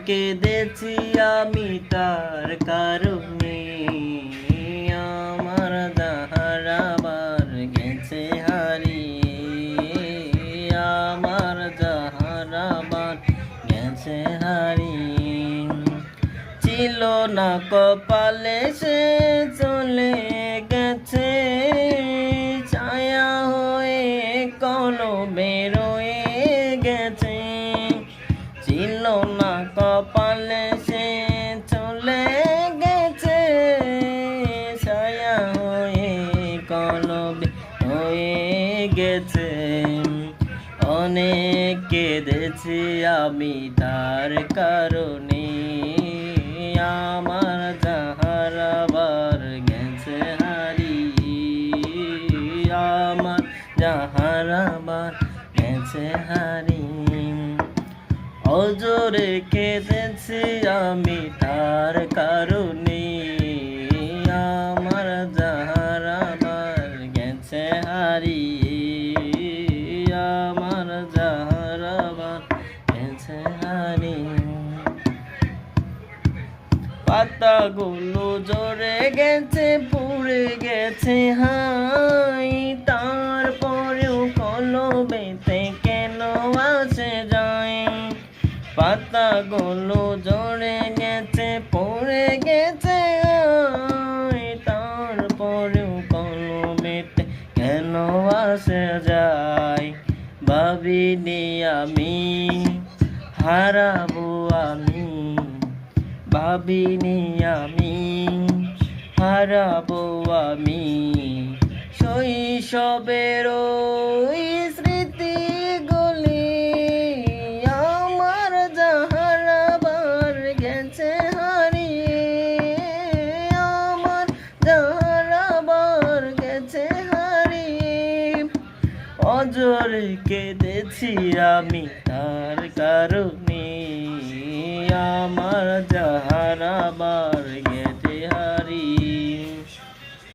কেঁদেছি আমি তার কারণে, আমার যাহারাবার গেছে হারিয়ে, আমার যাহারাবার গেছে হারিয়ে। ছিল না কপালে সে চলে গেছে, ছায়া হয়ে কলবে রয়ে গেছে। ছিল না কপালে সে চলে গেছে, ছায়া হয়ে কলবে হয়ে গেছে। অনেক কেঁদেছি আমি তার কারণে, আমার যাহারাবার গেছে হারিয়ে, আমার যাহারাবার গেছে হারিয়ে। অজরে কেঁদেছি আমি তার কারণে, আমার যাহারাবার গেছে হারিয়ে, আমার যাহারাবার গেছে হারিয়ে। পাতাগুলো ঝরে গেছে পুড়ে গেছে হাই, তারপরেও কলবেতে কেন আসে যায়। পাতাগুলো ঝরে গেছে পড়ে গেছে হাই, তারপরেও কলবেতে কেন আসে যায়। ভাবিনি আমি হারাবো আমি, ভাবিনি আমি হারাবো আমি, শৈশবের ওই স্মৃতিগুলি, আমার যাহারাবার গেছে হারিয়ে, আমার যাহারাবার গেছে হারিয়ে। অজরে কেঁদেছি আমি তার কারণে, আমার